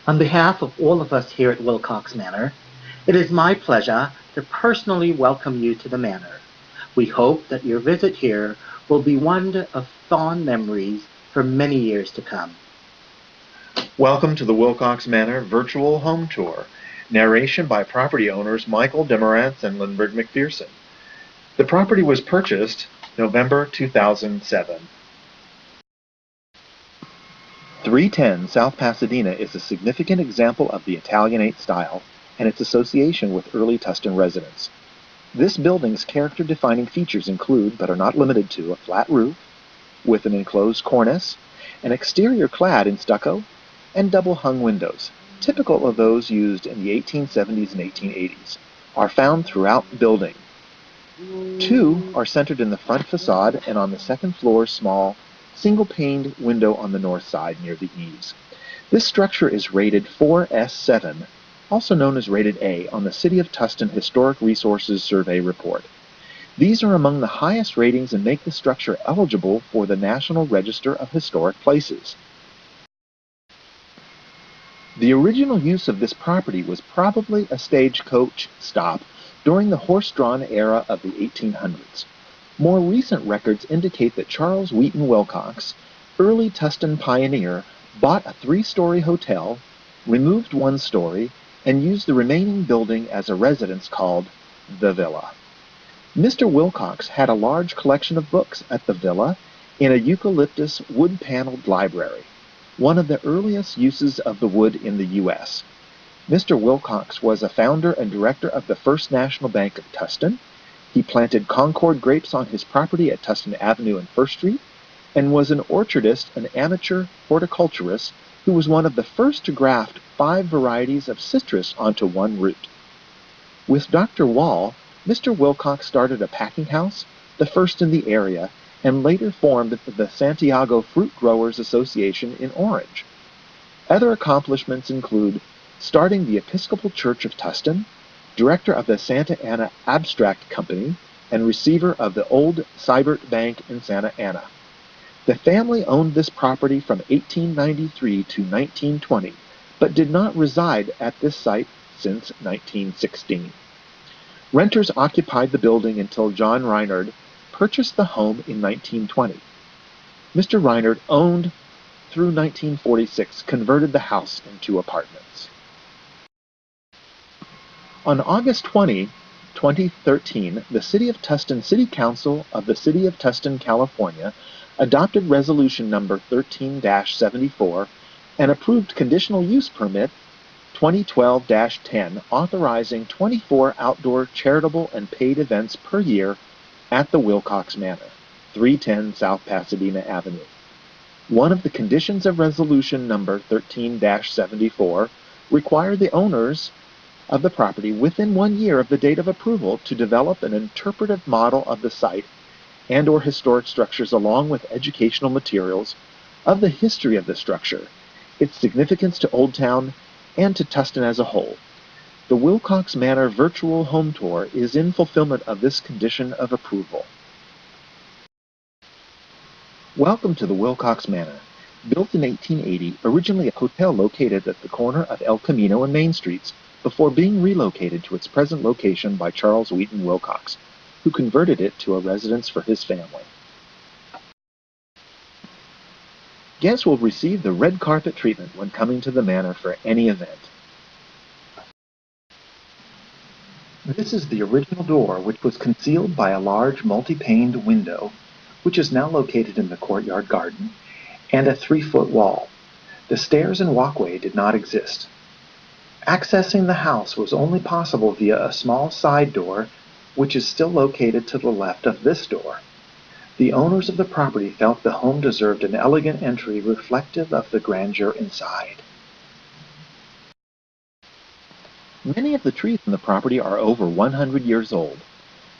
On behalf of all of us here at Wilcox Manor, it is my pleasure to personally welcome you to the manor. We hope that your visit here will be one of fond memories for many years to come. Welcome to the Wilcox Manor Virtual Home Tour. Narration by property owners Michael Demoratz and Lindbergh McPherson. The property was purchased November 2007. 310 South Pasadena is a significant example of the Italianate style and its association with early Tustin residents. This building's character-defining features include, but are not limited to, a flat roof with an enclosed cornice, an exterior clad in stucco, and double-hung windows, typical of those used in the 1870s and 1880s, are found throughout the building. Two are centered in the front facade and on the second floor's small, single-paned window on the north side near the eaves. This structure is rated 4S7, also known as rated A, on the City of Tustin Historic Resources Survey report. These are among the highest ratings and make the structure eligible for the National Register of Historic Places. The original use of this property was probably a stagecoach stop during the horse-drawn era of the 1800s. More recent records indicate that Charles Wheaton Wilcox, early Tustin pioneer, bought a three-story hotel, removed one story, and used the remaining building as a residence called the Villa. Mr. Wilcox had a large collection of books at the Villa in a eucalyptus wood-paneled library, one of the earliest uses of the wood in the U.S. Mr. Wilcox was a founder and director of the First National Bank of Tustin. He planted Concord grapes on his property at Tustin Avenue and First Street, and was an orchardist and amateur horticulturist who was one of the first to graft 5 varieties of citrus onto one root. With Dr. Wall, Mr. Wilcox started a packing house, the first in the area, and later formed the Santiago Fruit Growers Association in Orange. Other accomplishments include starting the Episcopal Church of Tustin, director of the Santa Ana Abstract Company, and receiver of the old Seibert Bank in Santa Ana. The family owned this property from 1893 to 1920, but did not reside at this site since 1916. Renters occupied the building until John Reinard purchased the home in 1920. Mr. Reinard owned through 1946, converted the house into apartments. On August 20, 2013, the City of Tustin City Council of the City of Tustin, California, adopted Resolution Number 13-74 and approved Conditional Use Permit 2012-10, authorizing 24 outdoor charitable and paid events per year at the Wilcox Manor, 310 South Pasadena Avenue. One of the conditions of Resolution Number 13-74 required the owners of the property within 1 year of the date of approval to develop an interpretive model of the site and/or historic structures along with educational materials of the history of the structure, its significance to Old Town, and to Tustin as a whole. The Wilcox Manor Virtual Home Tour is in fulfillment of this condition of approval. Welcome to the Wilcox Manor. Built in 1880, originally a hotel located at the corner of El Camino and Main Streets, before being relocated to its present location by Charles Wheaton Wilcox, who converted it to a residence for his family. Guests will receive the red carpet treatment when coming to the manor for any event. This is the original door, which was concealed by a large multi-paned window, which is now located in the courtyard garden, and a 3-foot wall. The stairs and walkway did not exist. Accessing the house was only possible via a small side door, which is still located to the left of this door. The owners of the property felt the home deserved an elegant entry reflective of the grandeur inside. Many of the trees in the property are over 100 years old.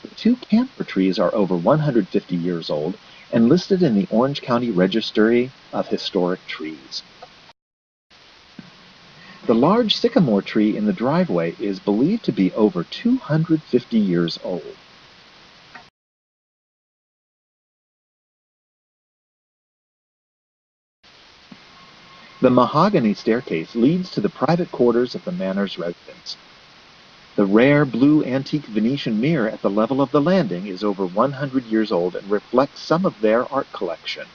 The 2 camphor trees are over 150 years old and listed in the Orange County Registry of Historic Trees. The large sycamore tree in the driveway is believed to be over 250 years old. The mahogany staircase leads to the private quarters of the manor's residents. The rare blue antique Venetian mirror at the level of the landing is over 100 years old and reflects some of their art collection.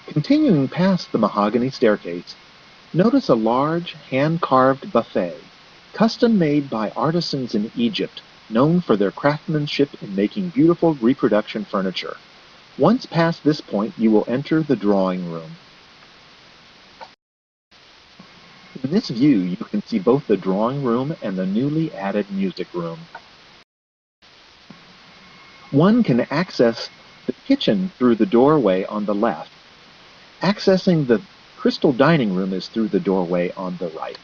Continuing past the mahogany staircase, notice a large, hand-carved buffet, custom-made by artisans in Egypt, known for their craftsmanship in making beautiful reproduction furniture. Once past this point, you will enter the drawing room. In this view, you can see both the drawing room and the newly added music room. One can access the kitchen through the doorway on the left. Accessing the crystal dining room is through the doorway on the right.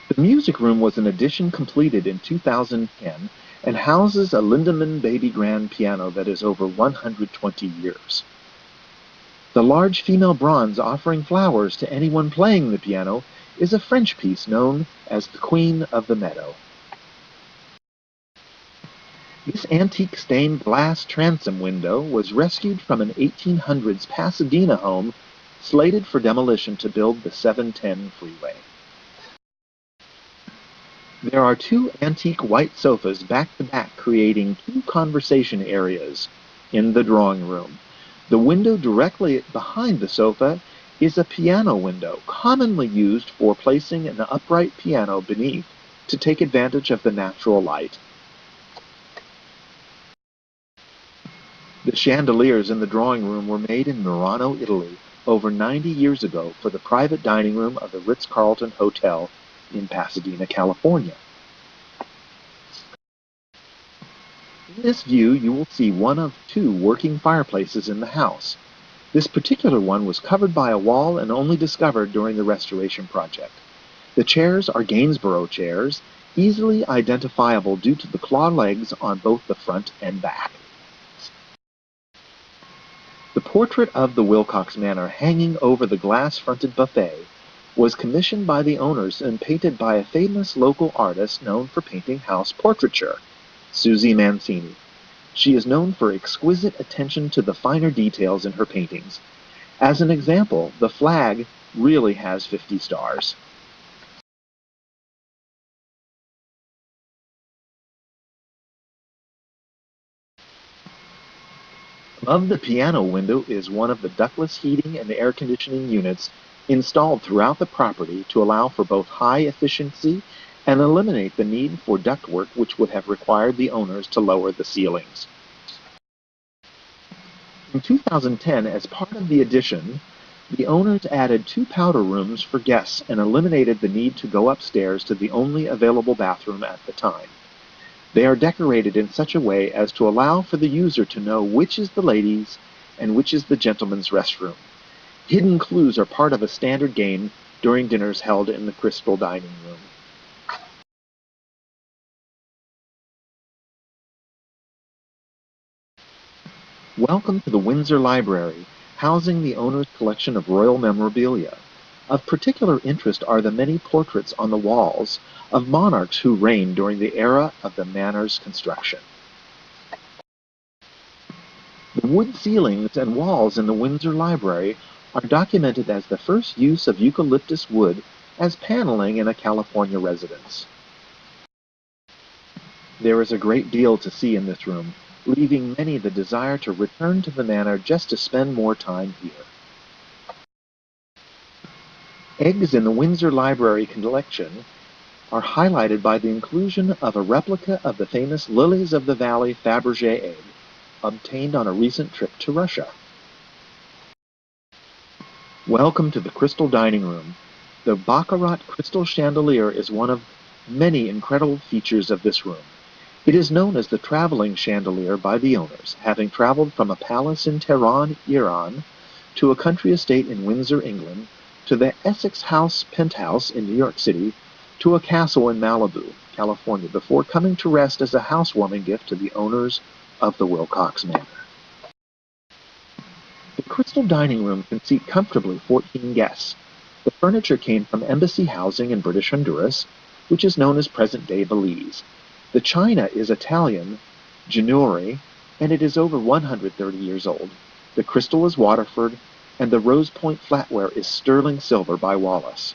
The music room was an addition completed in 2010 and houses a Lindemann baby grand piano that is over 120 years. The large female bronze offering flowers to anyone playing the piano is a French piece known as the Queen of the Meadow. This antique stained glass transom window was rescued from an 1800s Pasadena home slated for demolition to build the 710 freeway. There are two antique white sofas back-to-back creating two conversation areas in the drawing room. The window directly behind the sofa is a piano window, commonly used for placing an upright piano beneath to take advantage of the natural light. The chandeliers in the drawing room were made in Murano, Italy, over 90 years ago for the private dining room of the Ritz-Carlton Hotel in Pasadena, California. In this view, you will see one of two working fireplaces in the house. This particular one was covered by a wall and only discovered during the restoration project. The chairs are Gainsborough chairs, easily identifiable due to the claw legs on both the front and back. The portrait of the Wilcox Manor hanging over the glass-fronted buffet was commissioned by the owners and painted by a famous local artist known for painting house portraiture, Susie Mancini. She is known for exquisite attention to the finer details in her paintings. As an example, the flag really has 50 stars. Above the piano window is one of the ductless heating and air conditioning units installed throughout the property to allow for both high efficiency and eliminate the need for ductwork which would have required the owners to lower the ceilings. In 2010, as part of the addition, the owners added two powder rooms for guests and eliminated the need to go upstairs to the only available bathroom at the time. They are decorated in such a way as to allow for the user to know which is the ladies' and which is the gentleman's restroom. Hidden clues are part of a standard game during dinners held in the crystal dining room. Welcome to the Windsor Library, housing the owner's collection of royal memorabilia. Of particular interest are the many portraits on the walls of monarchs who reigned during the era of the manor's construction. The wood ceilings and walls in the Windsor Library are documented as the first use of eucalyptus wood as paneling in a California residence. There is a great deal to see in this room, leaving many the desire to return to the manor just to spend more time here. Eggs in the Windsor Library collection are highlighted by the inclusion of a replica of the famous Lilies of the Valley Fabergé egg, obtained on a recent trip to Russia. Welcome to the Crystal Dining Room. The Baccarat crystal chandelier is one of many incredible features of this room. It is known as the traveling chandelier by the owners, having traveled from a palace in Tehran, Iran, to a country estate in Windsor, England, to the Essex House penthouse in New York City, to a castle in Malibu, California, before coming to rest as a housewarming gift to the owners of the Wilcox Manor. crystal dining room can seat comfortably 14 guests. The furniture came from embassy housing in British Honduras, which is known as present-day Belize. The china is Italian, Genoese, and it is over 130 years old. The crystal is Waterford, and the rose point flatware is sterling silver by Wallace.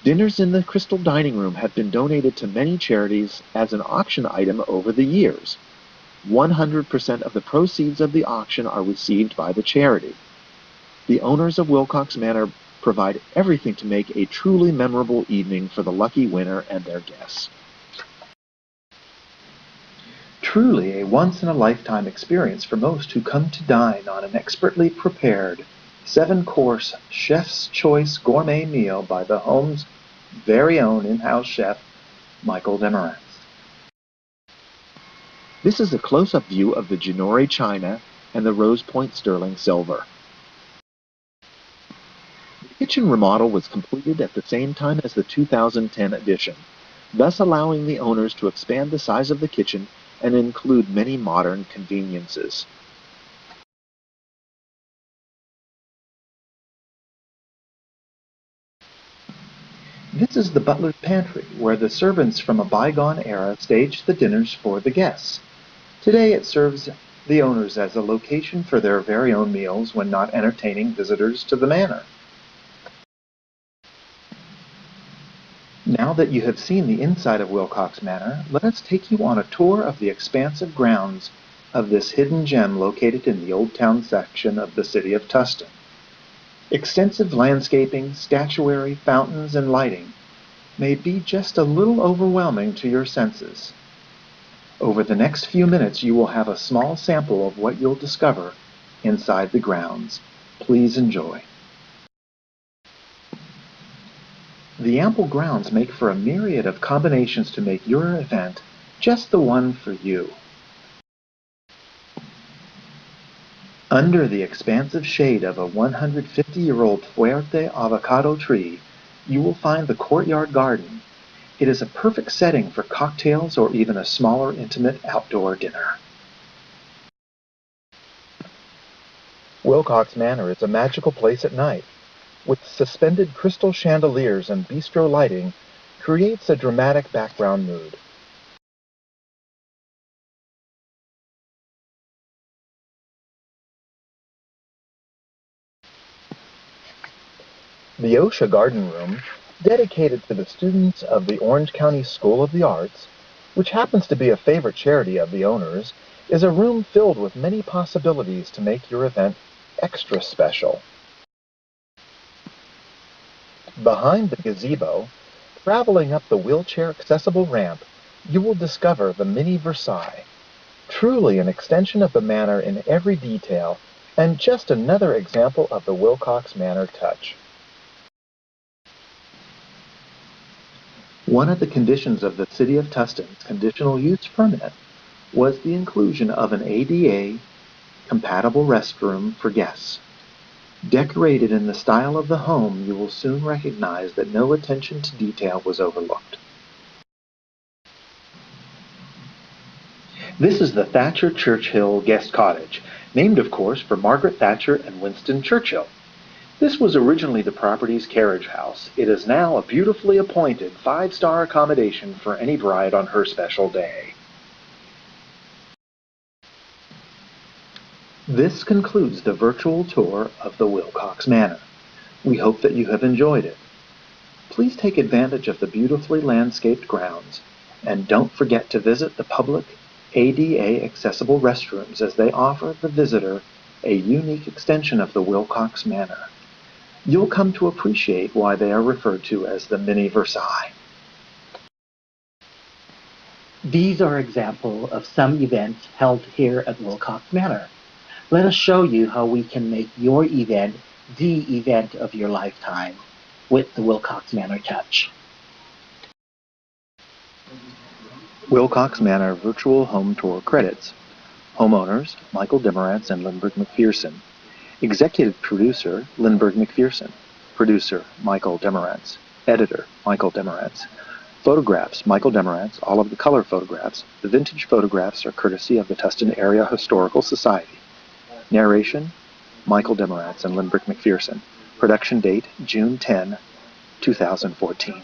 Dinners in the crystal dining room have been donated to many charities as an auction item over the years. 100% of the proceeds of the auction are received by the charity. The owners of Wilcox Manor provide everything to make a truly memorable evening for the lucky winner and their guests. Truly a once-in-a-lifetime experience for most who come to dine on an expertly prepared 7-course chef's choice gourmet meal by the home's very own in-house chef, Michael Demoratz. This is a close-up view of the Genoese china and the rose point sterling silver. The kitchen remodel was completed at the same time as the 2010 addition, thus allowing the owners to expand the size of the kitchen and include many modern conveniences. This is the butler's pantry, where the servants from a bygone era staged the dinners for the guests. Today it serves the owners as a location for their very own meals when not entertaining visitors to the manor. Now that you have seen the inside of Wilcox Manor, let us take you on a tour of the expansive grounds of this hidden gem located in the Old Town section of the city of Tustin. Extensive landscaping, statuary, fountains, and lighting may be just a little overwhelming to your senses. Over the next few minutes you will have a small sample of what you'll discover inside the grounds. Please enjoy. The ample grounds make for a myriad of combinations to make your event just the one for you. Under the expansive shade of a 150-year-old Fuerte avocado tree, you will find the courtyard garden. It is a perfect setting for cocktails or even a smaller, intimate outdoor dinner. Wilcox Manor is a magical place at night, with suspended crystal chandeliers and bistro lighting, creates a dramatic background mood. The Osha Garden Room, dedicated to the students of the Orange County School of the Arts, which happens to be a favorite charity of the owners, is a room filled with many possibilities to make your event extra special. Behind the gazebo, traveling up the wheelchair-accessible ramp, you will discover the Mini Versailles, truly an extension of the manor in every detail, and just another example of the Wilcox Manor touch. One of the conditions of the City of Tustin's conditional use permit was the inclusion of an ADA-compatible restroom for guests. Decorated in the style of the home, you will soon recognize that no attention to detail was overlooked. This is the Thatcher Churchill Guest Cottage, named of course for Margaret Thatcher and Winston Churchill. This was originally the property's carriage house. It is now a beautifully appointed 5-star accommodation for any bride on her special day. This concludes the virtual tour of the Wilcox Manor. We hope that you have enjoyed it. Please take advantage of the beautifully landscaped grounds, and don't forget to visit the public ADA-accessible restrooms as they offer the visitor a unique extension of the Wilcox Manor. You'll come to appreciate why they are referred to as the Mini Versailles. These are examples of some events held here at Wilcox Manor. Let us show you how we can make your event the event of your lifetime with the Wilcox Manor touch. Wilcox Manor Virtual Home Tour Credits. Homeowners, Michael Demoratz and Lindbergh McPherson. Executive Producer, Lindbergh McPherson. Producer, Michael Demoratz. Editor, Michael Demoratz. Photographs, Michael Demoratz, all of the color photographs. The vintage photographs are courtesy of the Tustin Area Historical Society. Narration, Michael Demoratz and Lynbrick McPherson. Production date June 10, 2014.